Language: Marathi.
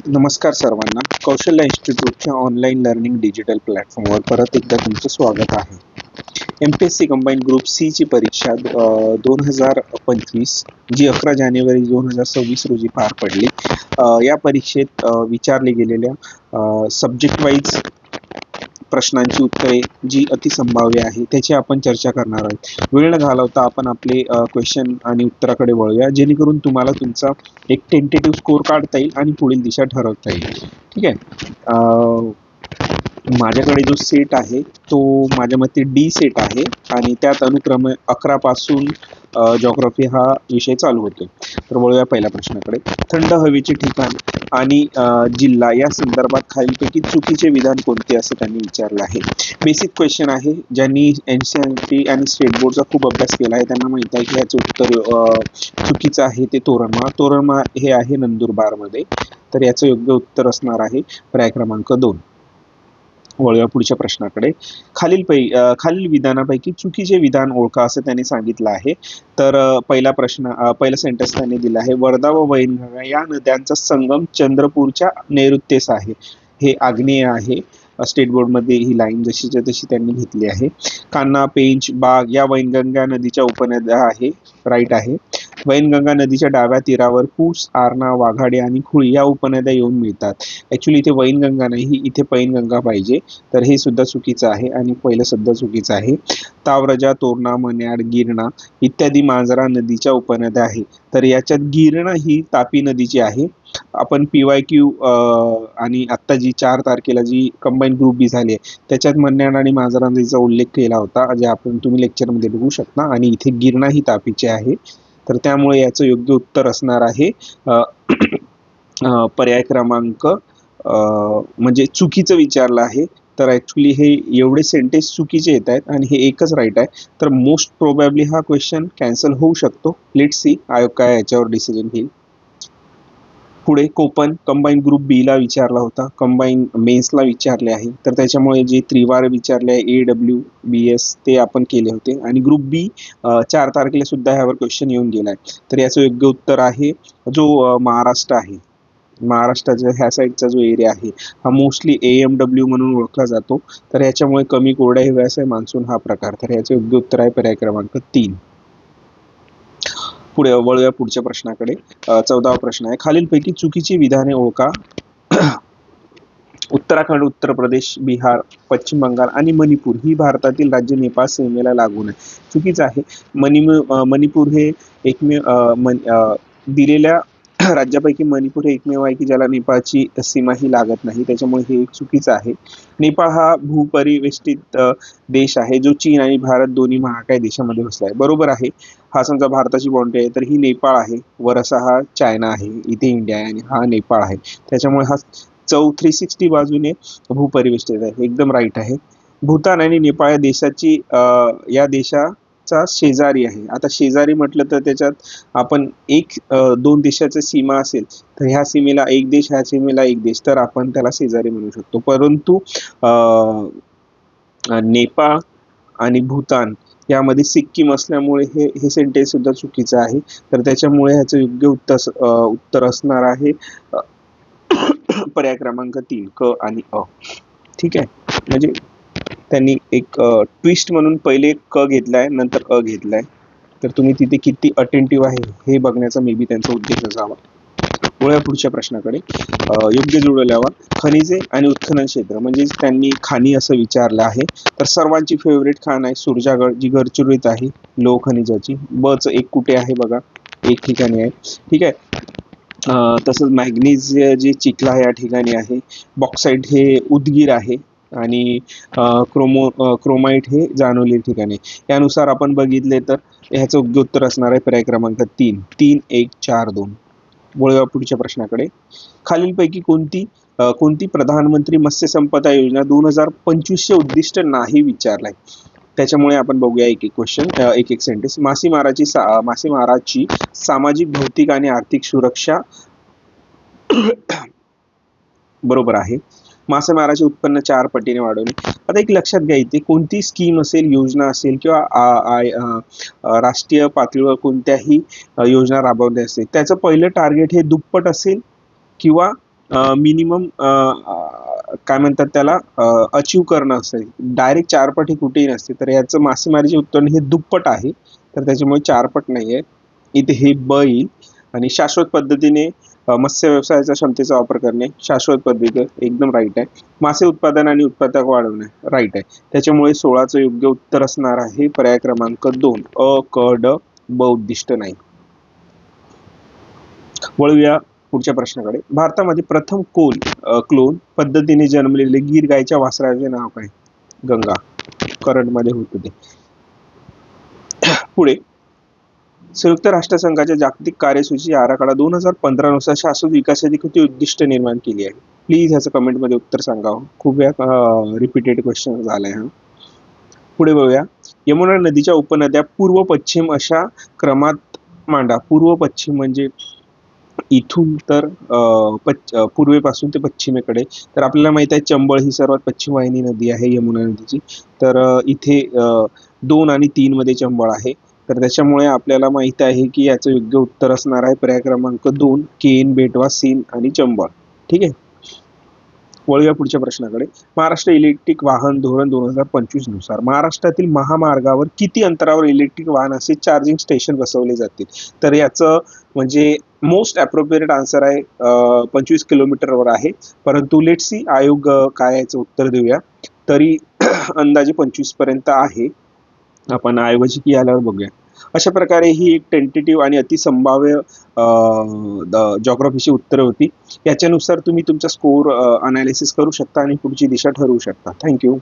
नमस्कार सर्वांना. कौशल्य इन्स्टिट्यूटच्या ऑनलाईन लर्निंग डिजिटल प्लॅटफॉर्मवर परत एकदा तुमचं स्वागत आहे. MPSC कंबाईन ग्रुप सी ची परीक्षा 2025 जी 11 जानेवारी 2026 रोजी पार पडली. या परीक्षेत विचारले गेलेल्या सब्जेक्ट वाईज प्रश्नांची उत्तरे जी अतिसंभाव्य आहे त्याची आपण चर्चा करणार आहोत. वेळ न घालवता आपण आपले क्वेश्चन आणि उत्तराकडे वळूया, जेणेकरून तुम्हाला तुमचा एक टेंटेटिव्ह स्कोर काढता येईल आणि पुढील दिशा ठरवता येईल. ठीक आहे. माझ्याकडे जो सेट आहे तो माझ्या मते डी सेट आहे आणि त्यात अनुक्रमे 11 पासून जॉग्राफी हा विषय चालू होतो. तर वळूया पहिल्या प्रश्नाकडे. थंड हवेचे ठिकाण आणि जिल्हा या संदर्भात खालीलपैकी चुकीचे विधान कोणते असं त्यांनी विचारलं आहे. बेसिक क्वेश्चन आहे. ज्यांनी NCERT आणि स्टेट बोर्डचा खूप अभ्यास केला आहे त्यांना माहित आहे की याचं उत्तर चुकीचं आहे. ते तोरणमाळ हे आहे नंदुरबारमध्ये. तर याचं योग्य उत्तर असणार आहे पर्याय क्रमांक 2. वळूया पुढच्या प्रश्नाकडे. खालील विधानापैकी चुकीचे विधान ओळखा असं त्यांनी सांगितलं आहे. तर पहिला सेंटेन्स त्यांनी दिला आहे, वर्धा व वैनगंगा या नद्यांचा संगम चंद्रपूरच्या नैऋत्येस आहे. हे आग्नेय आहे. स्टेट बोर्डमध्ये ही लाईन जशीच्या तशी त्यांनी घेतली आहे. कान्हा, पेंच, बाग या वैनगंगा नदीच्या उपनद्या आहे. राईट आहे. वैनगंगा नदीच्या डाव्या तीरावर पूस, आरणा, वाघाडी आणि खुळी या उपनद्या येऊन मिळतात. ऍक्च्युली इथे वैनगंगा नाही, इथे पैनगंगा पाहिजे. तर हे सुद्धा चुकीचं आहे आणि पहिलं सुद्धा चुकीचं आहे. तावरजा, तोरणा, मन्याड, गिरणा इत्यादी मांजरा नदीच्या उपनद्या आहे. तर याच्यात गिरणा ही तापी नदीची आहे. आपण PYQ आणि आत्ता जी 4 तारखेला जी कंबाईन ग्रुप बी झाली आहे त्याच्यात मन्याड आणि मांजरा नदीचा उल्लेख केला होता, जे आपण तुम्ही लेक्चरमध्ये बघू शकता. आणि इथे गिरणा ही तापीची आहे. तर त्यामुळे याचं योग्य उत्तर असणार आहे पर्याय क्रमांक म्हणजे चुकीचं विचारलं आहे. तर ऍक्च्युली हे एवढे सेंटेन्स चुकीचे येत आहेत आणि हे एकच राईट आहे. तर मोस्ट प्रोबॅबली हा क्वेश्चन कॅन्सल होऊ शकतो. लेट्स सी आयोग काय याच्यावर डिसिजन घेईल. पुढे कोपन कंबाईन ग्रुप बी ला विचारला होता, कंबाईन मेन्सला विचारले आहे. तर त्याच्यामुळे जे त्रिवार विचारले आहे AWBS ते आपण केले होते. आणि ग्रुप बी 4 तारखेला सुद्धा ह्यावर क्वेश्चन येऊन गेलाय. तर याचं योग्य उत्तर आहे जो महाराष्ट्र आहे. महाराष्ट्राच्या ह्या साईडचा जो एरिया आहे हा मोस्टली AMW म्हणून ओळखला जातो. तर याच्यामुळे कमी कोरड्या हिवाळ्याचा मान्सून हा प्रकार. तर याचं योग्य उत्तर आहे पर्याय क्रमांक 3. पुढे वळूया पुढच्या प्रश्नाकडे. 14वा प्रश्न आहे, खालीलपैकी चुकीची विधाने ओळखा. उत्तराखंड, उत्तर प्रदेश, बिहार, पश्चिम बंगाल आणि मणिपूर ही भारतातील राज्य नेपाळ सीमेला लागून आहे. चुकीचं आहे. मणिपूर हे दिलेल्या राज्यापैकी मणिपूर हे एकमेव आहे की ज्याला नेपाळची सीमा ही लागत नाही. त्याच्यामुळे हे एक चुकीचं आहे. नेपाळ हा भूपरिवेष्टित देश आहे जो चीन आणि भारत दोन्ही महाकाय देशामध्ये वसला आहे. बरोबर आहे. हा समजा भारताची बाउंड्री आहे तर ही नेपाळ आहे. वर असा हा चायना आहे, इथे इंडिया आहे आणि हा नेपाळ आहे. त्याच्यामुळे हा 360 बाजूने भूपरिवेष्टित आहे. एकदम राईट आहे. भूतान आणि नेपाळ या देशाचा शेजारी आहे. आता शेजारी म्हटलं तर त्याच्यात आपण दोन देशाची सीमा असेल तर ह्या सीमेला एक देश, ह्या सीमेला एक देश, तर आपण त्याला शेजारी म्हणू शकतो. परंतु नेपाळ आणि भूतान यामध्ये सिक्कीम असल्यामुळे हे सेंटेन्स सुद्धा चुकीचं आहे. तर त्याच्यामुळे ह्याचं योग्य उत्तर असणार आहे पर्याय क्रमांक 3 क आणि अ. ठीक आहे. म्हणजे त्यांनी एक ट्विस्ट म्हणून पहिले क घेतलाय नंतर अ घेतलाय. तर तुम्ही तिथे किती अटेंटिव्ह आहे हे बघण्याचा मे बी त्यांचा उद्देश असावा. वळूया पुढच्या प्रश्नाकडे. योग्य जुळवल्यावर खनिजे आणि उत्खनन क्षेत्र म्हणजे त्यांनी खाणी असं विचारलं आहे. तर सर्वांची फेवरेट खाण आहे सुरजागड जी गडचिरोलीत आहे लोह खनिजाची. बच एक कुठे आहे बघा, एक ठिकाणी आहे. ठीक आहे. तसंच मॅग्नीज जे चिखला या ठिकाणी आहे. बॉक्साईट हे उदगीर आहे आणि क्रोमाइट हे जानोली ठिकाणी. यानुसार आपण बघितले तर ह्याचं योग्य उत्तर असणार आहे पर्याय क्रमांक 3 3 1 4 2. वळूया पुढच्या प्रश्नाकडे. खालीलपैकी कोणती प्रधानमंत्री मत्स्य संपदा योजना 2025 चे उद्दिष्ट नाही विचारलाय. त्याच्यामुळे आपण बघूया एक क्वेश्चन, एक सेंटेन्स. मासेमाराची सामाजिक, भौतिक आणि आर्थिक सुरक्षा बरोबर आहे. मासेमाराचे उत्पन्न 4 पटीने वाढवणे. आता एक लक्षात घ्या, इथे कोणती स्कीम असेल, योजना असेल किंवा राष्ट्रीय पातळीवर कोणत्याही योजना राबवली असेल त्याचं पहिलं टार्गेट हे दुप्पट असेल किंवा मिनिमम काय म्हणतात त्याला अचीव करणं असते. डायरेक्ट 4 पट हे कुठेही नसते. तर याचं मासेमारीचे उत्पन्न हे दुप्पट आहे. तर त्याच्यामुळे 4 पट नाही आहे. इथे हे ब येईल. आणि शाश्वत पद्धतीने मत्स्य व्यवसायाच्या क्षमतेचा वापर करणे शाश्वत पद्धती एकदम राईट आहे. मासे उत्पादन आणि उत्पादक वाढवणे राईट आहे. त्याच्यामुळे 16चं योग्य उत्तर असणार आहे पर्याय क्रमांक 2 अ क ड ब उद्दिष्ट नाही. वळूया पुढच्या प्रश्नाकडे. भारतामध्ये प्रथम क्लोन पद्धतीने जन्मलेले गीर गायच्या वासराचे नाव काय? गंगा. करंटमध्ये होतं ते. पुढे संयुक्त राष्ट्रसंघाच्या जागतिक कार्यसूची आराखडा 2015 नुसार शाश्वत विकासाची किती उद्दिष्ट निर्माण केली आहे? प्लीज ह्याचं कमेंटमध्ये उत्तर सांगावं. खूप वेळा रिपीटेड क्वेश्चन झालाय हा. पुढे बघूया. यमुना नदीच्या उपनद्या पूर्व पश्चिम अशा क्रमात मांडा. पूर्व पश्चिम म्हणजे इथून तर पूर्वेपासून ते पश्चिमेकडे. तर आपल्याला माहित आहे चंबळ ही सर्वात पश्चिम वाहिनी नदी आहे यमुना नदीची. तर इथे 2 आणि 3 मध्ये चंबळ आहे. तर त्याच्यामुळे आपल्याला माहित आहे की याचं योग्य उत्तर असणार आहे पर्याय क्रमांक 2 केन, बेटवा, सीन आणि चंबळ. ठीक आहे. वळूया पुढच्या प्रश्नाकडे. महाराष्ट्र इलेक्ट्रिक वाहन धोरण 2025 नुसार महाराष्ट्रातील महामार्गावर किती अंतरावर इलेक्ट्रिक वाहनाचे चार्जिंग स्टेशन बसवले जातील? तर याचं म्हणजे मोस्ट अप्रोप्रिएट आन्सर आहे 25 किलोमीटरवर आहे. परंतु लेट सी आयोग काय याचं उत्तर देऊया. तरी अंदाजे 25 पर्यंत आहे. आपण आयोगाची की आल्यावर बघूया. अशा प्रकारे ही एक टेंटेटिव्ह आणि अतिसंभाव्य जॉग्राफीची उत्तरं होती. याच्यानुसार तुम्ही तुमचा स्कोर अनालिसिस करू शकता आणि पुढची दिशा ठरवू शकता. थँक्यू.